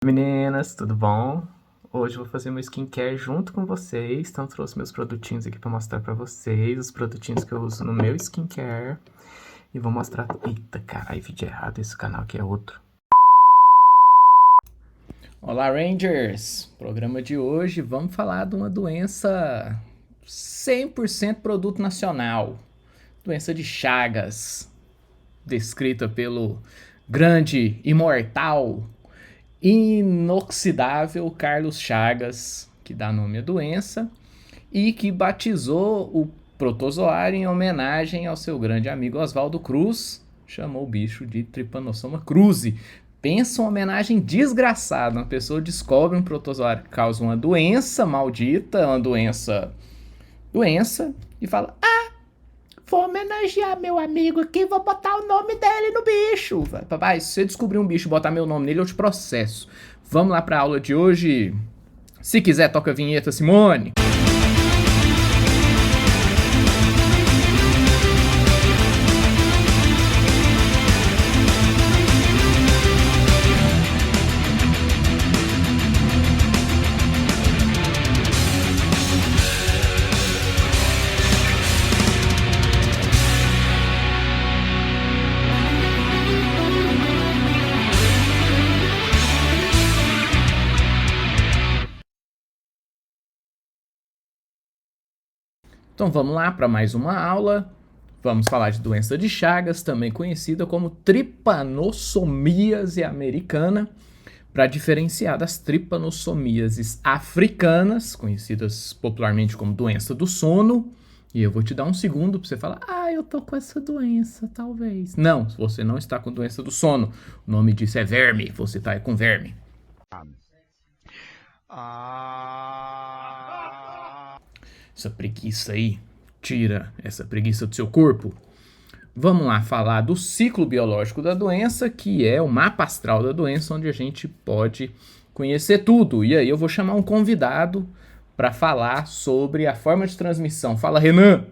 Meninas, tudo bom? Hoje eu vou fazer meu skincare junto com vocês, então trouxe meus produtinhos aqui pra mostrar pra vocês, os produtinhos que eu uso no meu skincare. E vou mostrar... Eita, caralho, vídeo errado, esse canal aqui é outro. Olá, Rangers! Programa de hoje, vamos falar de uma doença 100% produto nacional. Doença de Chagas, descrita pelo grande, imortal, inoxidável Carlos Chagas, que dá nome à doença, e que batizou o protozoário em homenagem ao seu grande amigo Oswaldo Cruz, chamou o bicho de Trypanosoma cruzi. Pensa uma homenagem desgraçada, uma pessoa descobre um protozoário que causa uma doença maldita, uma doença, e fala, vou homenagear meu amigo aqui, vou botar o nome dele no bicho. Papai, se você descobrir um bicho e botar meu nome nele, eu te processo. Vamos lá pra aula de hoje. Se quiser, toca a vinheta, Simone. Então vamos lá para mais uma aula. Vamos falar de doença de Chagas, também conhecida como tripanossomíase americana, para diferenciar das tripanossomíases africanas, conhecidas popularmente como doença do sono. E eu vou te dar um segundo para você falar, eu tô com essa doença, talvez. Não, você não está com doença do sono. O nome disso é verme, você tá com verme. Essa preguiça aí, tira essa preguiça do seu corpo. Vamos lá falar do ciclo biológico da doença, que é o mapa astral da doença, onde a gente pode conhecer tudo. E aí eu vou chamar um convidado para falar sobre a forma de transmissão. Fala, Renan!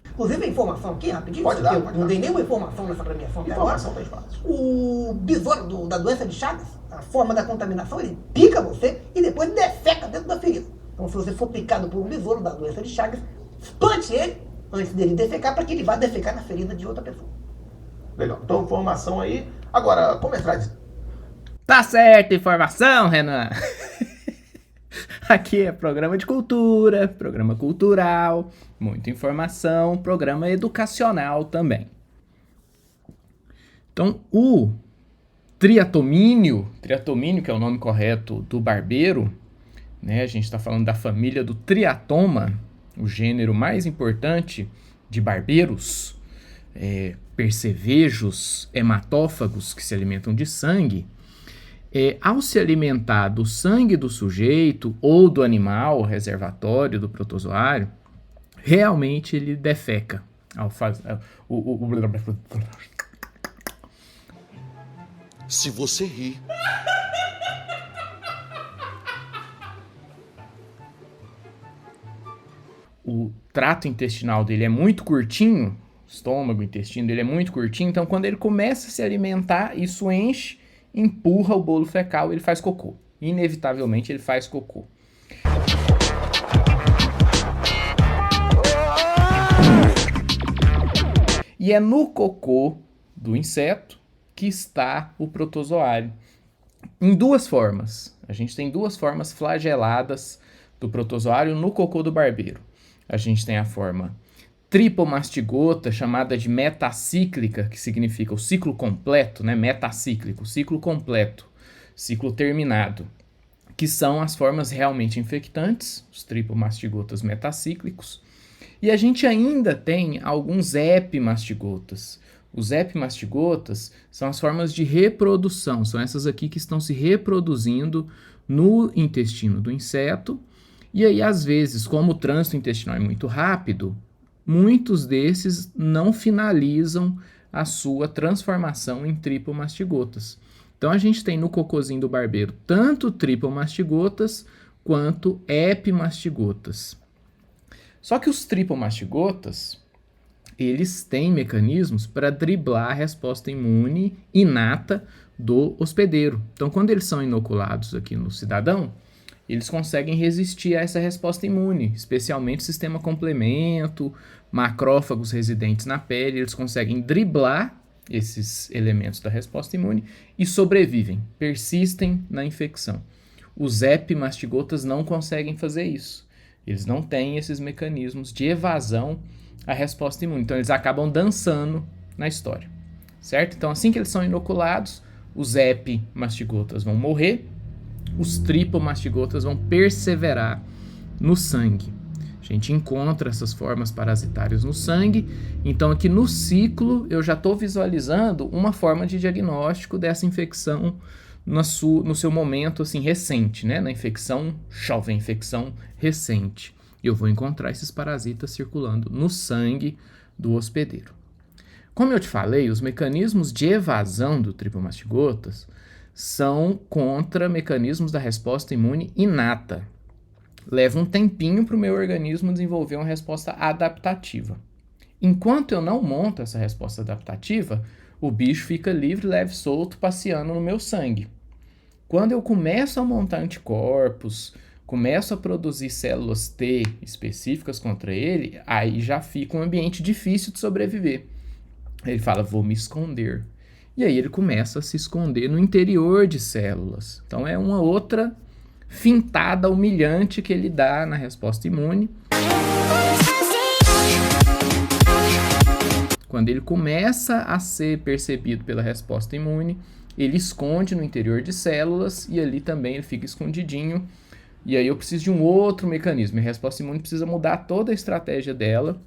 Inclusive a informação aqui, rapidinho, Pode dar, eu pode não dar. dei nenhuma informação nessa premiação até agora. Informação tem espaço. O besouro da doença de Chagas, a forma da contaminação, ele pica você e depois defeca dentro da ferida. Então se você for picado por um besouro da doença de Chagas, espante ele antes dele defecar para que ele vá defecar na ferida de outra pessoa. Legal. Então, informação aí. Agora, como entrar de... Tá certa informação, Renan! Aqui é programa de cultura, programa cultural, muita informação, programa educacional também. Então, o triatomínio, que é o nome correto do barbeiro, né? A gente está falando da família do triatoma, o gênero mais importante de barbeiros, percevejos, hematófagos que se alimentam de sangue. Ao se alimentar do sangue do sujeito ou do animal, o reservatório do protozoário, realmente ele defeca. Se você rir, O trato intestinal dele é muito curtinho, estômago, intestino dele é muito curtinho, então quando ele começa a se alimentar, isso enche, empurra o bolo fecal e ele faz cocô. Inevitavelmente ele faz cocô. E é no cocô do inseto que está o protozoário. Em duas formas. A gente tem duas formas flageladas do protozoário no cocô do barbeiro. A gente tem a forma tripomastigota, chamada de metacíclica, que significa o ciclo completo, né? Metacíclico, ciclo completo, ciclo terminado, que são as formas realmente infectantes, os tripomastigotas metacíclicos. E a gente ainda tem alguns epimastigotas. Os epimastigotas são as formas de reprodução, são essas aqui que estão se reproduzindo no intestino do inseto. E aí, às vezes, como o trânsito intestinal é muito rápido, muitos desses não finalizam a sua transformação em tripomastigotas. Então, a gente tem no cocôzinho do barbeiro tanto tripomastigotas quanto epimastigotas. Só que os tripomastigotas, eles têm mecanismos para driblar a resposta imune inata do hospedeiro. Então, quando eles são inoculados aqui no cidadão, eles conseguem resistir a essa resposta imune, especialmente o sistema complemento, macrófagos residentes na pele, eles conseguem driblar esses elementos da resposta imune e sobrevivem, persistem na infecção. Os epimastigotas não conseguem fazer isso. Eles não têm esses mecanismos de evasão à resposta imune. Então, eles acabam dançando na história, certo? Então, assim que eles são inoculados, os epimastigotas vão morrer, os tripomastigotas vão perseverar no sangue. A gente encontra essas formas parasitárias no sangue. Então, aqui no ciclo, eu já estou visualizando uma forma de diagnóstico dessa infecção no seu momento assim, recente, né? Na infecção jovem, infecção recente. Eu vou encontrar esses parasitas circulando no sangue do hospedeiro. Como eu te falei, os mecanismos de evasão do tripomastigotas são contra mecanismos da resposta imune inata. Leva um tempinho para o meu organismo desenvolver uma resposta adaptativa. Enquanto eu não monto essa resposta adaptativa, o bicho fica livre, leve, solto, passeando no meu sangue. Quando eu começo a montar anticorpos, começo a produzir células T específicas contra ele, aí já fica um ambiente difícil de sobreviver. Ele fala, vou me esconder. E aí ele começa a se esconder no interior de células. Então é uma outra fintada humilhante que ele dá na resposta imune. Quando ele começa a ser percebido pela resposta imune, ele esconde no interior de células e ali também ele fica escondidinho. E aí eu preciso de um outro mecanismo. A resposta imune precisa mudar toda a estratégia dela,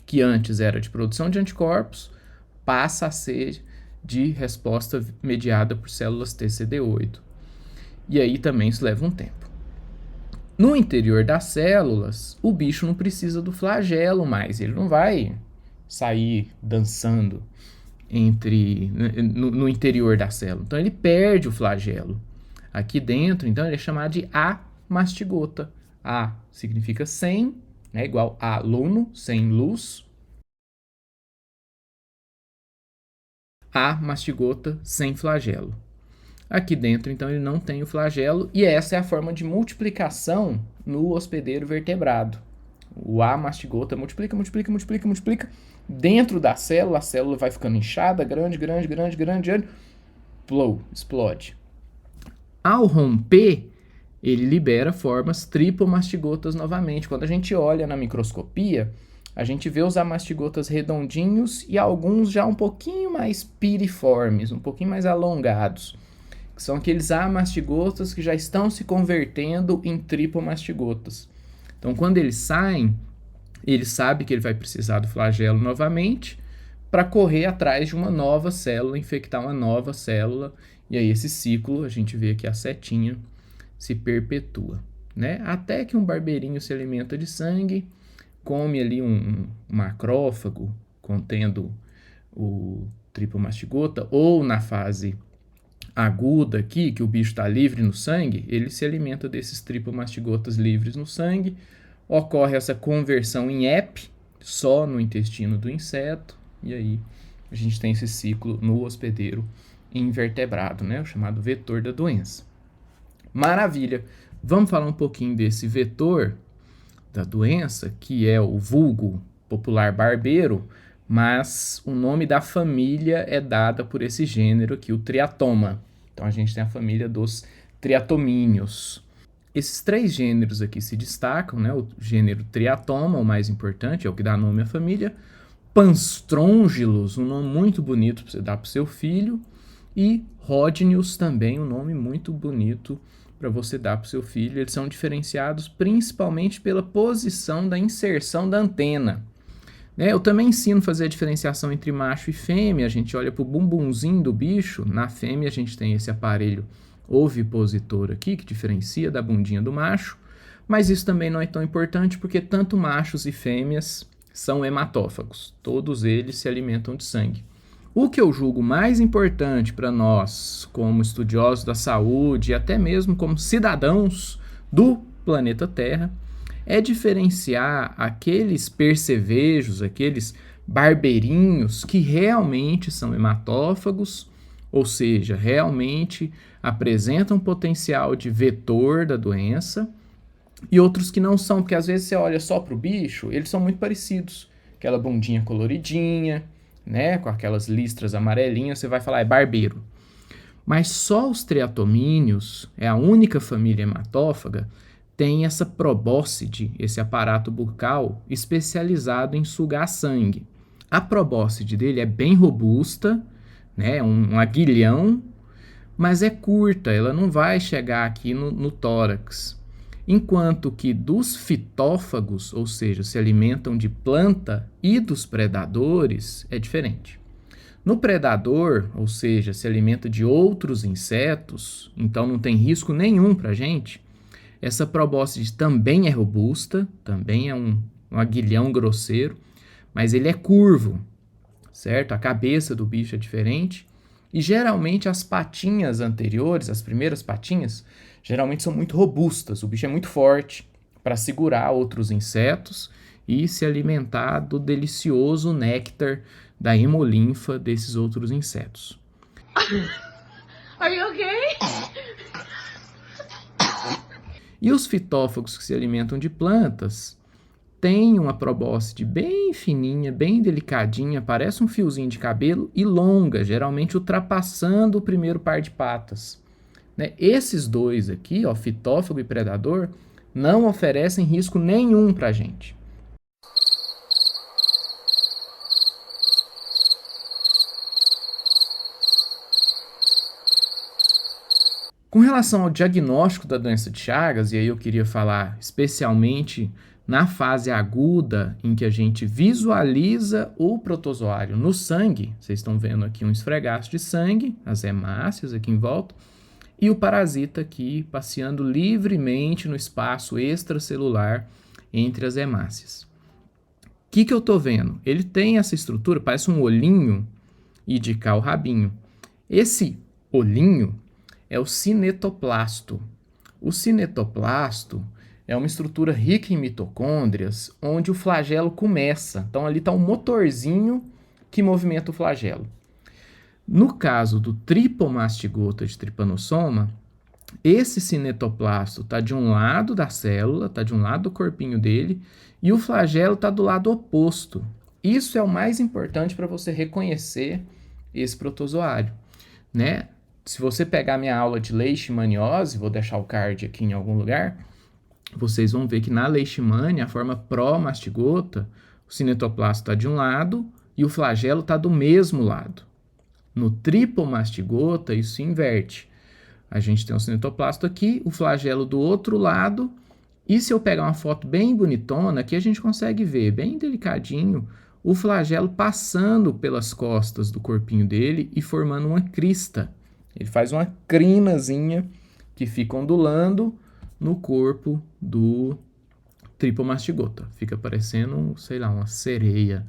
que antes era de produção de anticorpos, passa a ser de resposta mediada por células TCD8. E aí também isso leva um tempo. No interior das células, o bicho não precisa do flagelo mais, ele não vai sair dançando no interior da célula. Então ele perde o flagelo. Aqui dentro, então, ele é chamado de amastigota. A significa sem, né, igual aluno, sem luz. Amastigota, sem flagelo. Aqui dentro, então, ele não tem o flagelo e essa é a forma de multiplicação no hospedeiro vertebrado. O amastigota multiplica. Dentro da célula, a célula vai ficando inchada, grande, plou, explode. Ao romper, ele libera formas tripomastigotas novamente. Quando a gente olha na microscopia, a gente vê os amastigotas redondinhos e alguns já um pouquinho mais piriformes, um pouquinho mais alongados, que são aqueles amastigotas que já estão se convertendo em tripomastigotas. Então, quando eles saem, ele sabe que ele vai precisar do flagelo novamente para correr atrás de uma nova célula, infectar uma nova célula, e aí esse ciclo, a gente vê que a setinha se perpetua, né? Até que um barbeirinho se alimenta de sangue, come ali um macrófago contendo o tripomastigota, ou na fase aguda aqui, que o bicho está livre no sangue, ele se alimenta desses tripomastigotas livres no sangue, ocorre essa conversão em EP, só no intestino do inseto, e aí a gente tem esse ciclo no hospedeiro invertebrado, né, o chamado vetor da doença. Maravilha! Vamos falar um pouquinho desse vetor da doença, que é o vulgo popular barbeiro, mas o nome da família é dada por esse gênero aqui, o Triatoma. Então a gente tem a família dos triatomíneos. Esses três gêneros aqui se destacam, né? O gênero Triatoma, o mais importante, é o que dá nome à família. Panstrongylus, um nome muito bonito para você dar para o seu filho. E Rhodnius também, um nome muito bonito para você dar para o seu filho. Eles são diferenciados principalmente pela posição da inserção da antena. Eu também ensino a fazer a diferenciação entre macho e fêmea. A gente olha para o bumbumzinho do bicho. Na fêmea a gente tem esse aparelho ovipositor aqui, que diferencia da bundinha do macho. Mas isso também não é tão importante, porque tanto machos e fêmeas são hematófagos. Todos eles se alimentam de sangue. O que eu julgo mais importante para nós, como estudiosos da saúde e até mesmo como cidadãos do planeta Terra, é diferenciar aqueles percevejos, aqueles barbeirinhos que realmente são hematófagos, ou seja, realmente apresentam potencial de vetor da doença, e outros que não são, porque às vezes você olha só para o bicho, eles são muito parecidos. Aquela bundinha coloridinha, né, com aquelas listras amarelinhas, você vai falar, é barbeiro. Mas só os triatomíneos, é a única família hematófaga, tem essa probóscide, esse aparato bucal especializado em sugar sangue. A probóscide dele é bem robusta, né, um aguilhão, mas é curta, ela não vai chegar aqui no tórax. Enquanto que dos fitófagos, ou seja, se alimentam de planta, e dos predadores, é diferente. No predador, ou seja, se alimenta de outros insetos, então não tem risco nenhum para a gente, essa probóscide também é robusta, também é um aguilhão grosseiro, mas ele é curvo, certo? A cabeça do bicho é diferente. E geralmente as patinhas anteriores, as primeiras patinhas, geralmente são muito robustas. O bicho é muito forte para segurar outros insetos e se alimentar do delicioso néctar da hemolinfa desses outros insetos. Are you okay? E os fitófagos que se alimentam de plantas têm uma probóscide bem fininha, bem delicadinha, parece um fiozinho de cabelo e longa, geralmente ultrapassando o primeiro par de patas. Né? Esses dois aqui, ó, fitófago e predador, não oferecem risco nenhum para a gente. Com relação ao diagnóstico da doença de Chagas, e aí eu queria falar especialmente na fase aguda, em que a gente visualiza o protozoário no sangue, vocês estão vendo aqui um esfregaço de sangue, as hemácias aqui em volta, e o parasita aqui passeando livremente no espaço extracelular entre as hemácias. O que eu estou vendo? Ele tem essa estrutura, parece um olhinho, e de cá o rabinho. Esse olhinho é o cinetoplasto. O cinetoplasto é uma estrutura rica em mitocôndrias, onde o flagelo começa. Então ali está um motorzinho que movimenta o flagelo. No caso do tripomastigota de Trypanosoma, esse cinetoplasto está de um lado da célula, está de um lado do corpinho dele, e o flagelo está do lado oposto. Isso é o mais importante para você reconhecer esse protozoário, né? Se você pegar minha aula de leishmaniose, vou deixar o card aqui em algum lugar, vocês vão ver que na leishmania, a forma pró-mastigota, o cinetoplasto está de um lado e o flagelo está do mesmo lado. No tripomastigota, isso se inverte. A gente tem o cinetoplasto aqui, o flagelo do outro lado, e se eu pegar uma foto bem bonitona, aqui a gente consegue ver, bem delicadinho, o flagelo passando pelas costas do corpinho dele e formando uma crista. Ele faz uma crinazinha que fica ondulando no corpo do tripomastigota. Fica parecendo, sei lá, uma sereia,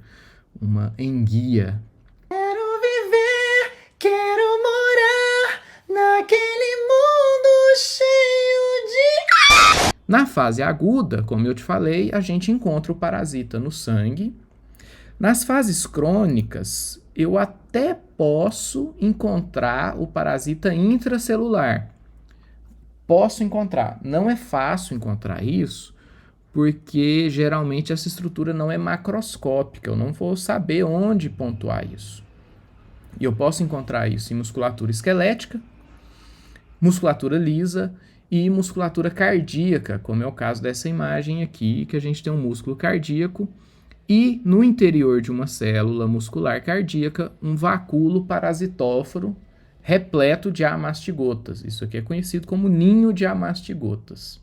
uma enguia. Quero viver, quero morar naquele mundo cheio de... Na fase aguda, como eu te falei, a gente encontra o parasita no sangue. Nas fases crônicas, eu até posso encontrar o parasita intracelular. Posso encontrar. Não é fácil encontrar isso, porque geralmente essa estrutura não é macroscópica. Eu não vou saber onde pontuar isso. E eu posso encontrar isso em musculatura esquelética, musculatura lisa e musculatura cardíaca, como é o caso dessa imagem aqui, que a gente tem um músculo cardíaco e no interior de uma célula muscular cardíaca, um vacúolo parasitóforo repleto de amastigotas. Isso aqui é conhecido como ninho de amastigotas.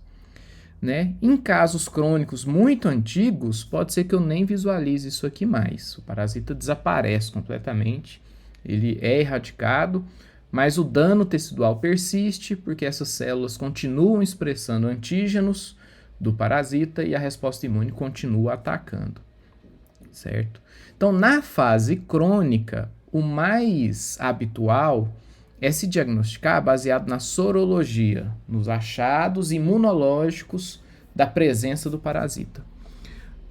Né? Em casos crônicos muito antigos, pode ser que eu nem visualize isso aqui mais. O parasita desaparece completamente, ele é erradicado, mas o dano tecidual persiste porque essas células continuam expressando antígenos do parasita e a resposta imune continua atacando. Certo? Então, na fase crônica, o mais habitual é se diagnosticar baseado na sorologia, nos achados imunológicos da presença do parasita.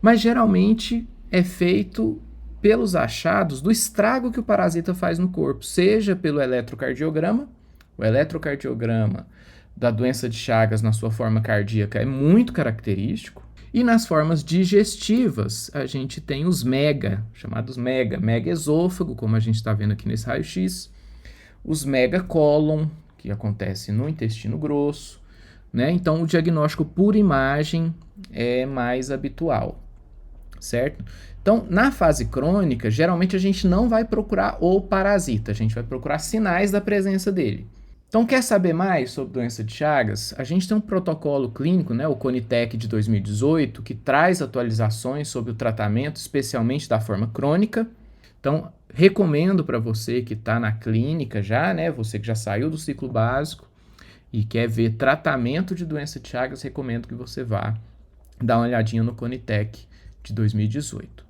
Mas geralmente é feito pelos achados do estrago que o parasita faz no corpo, seja pelo eletrocardiograma. O eletrocardiograma da doença de Chagas na sua forma cardíaca é muito característico. E nas formas digestivas, a gente tem os chamados mega esôfago, como a gente está vendo aqui nesse raio-x, os mega cólon, que acontece no intestino grosso, né? Então, o diagnóstico por imagem é mais habitual, certo? Então, na fase crônica, geralmente a gente não vai procurar o parasita, a gente vai procurar sinais da presença dele. Então, quer saber mais sobre doença de Chagas? A gente tem um protocolo clínico, né, o Conitec de 2018, que traz atualizações sobre o tratamento, especialmente da forma crônica. Então, recomendo para você que está na clínica já, né, você que já saiu do ciclo básico e quer ver tratamento de doença de Chagas, recomendo que você vá dar uma olhadinha no Conitec de 2018.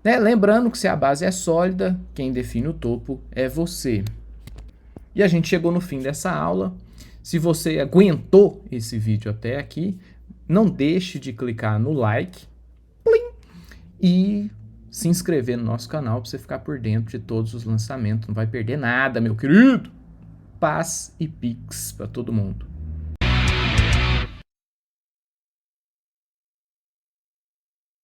Né, lembrando que se a base é sólida, quem define o topo é você. E a gente chegou no fim dessa aula. Se você aguentou esse vídeo até aqui, não deixe de clicar no like e se inscrever no nosso canal para você ficar por dentro de todos os lançamentos. Não vai perder nada, meu querido. Paz e pix para todo mundo.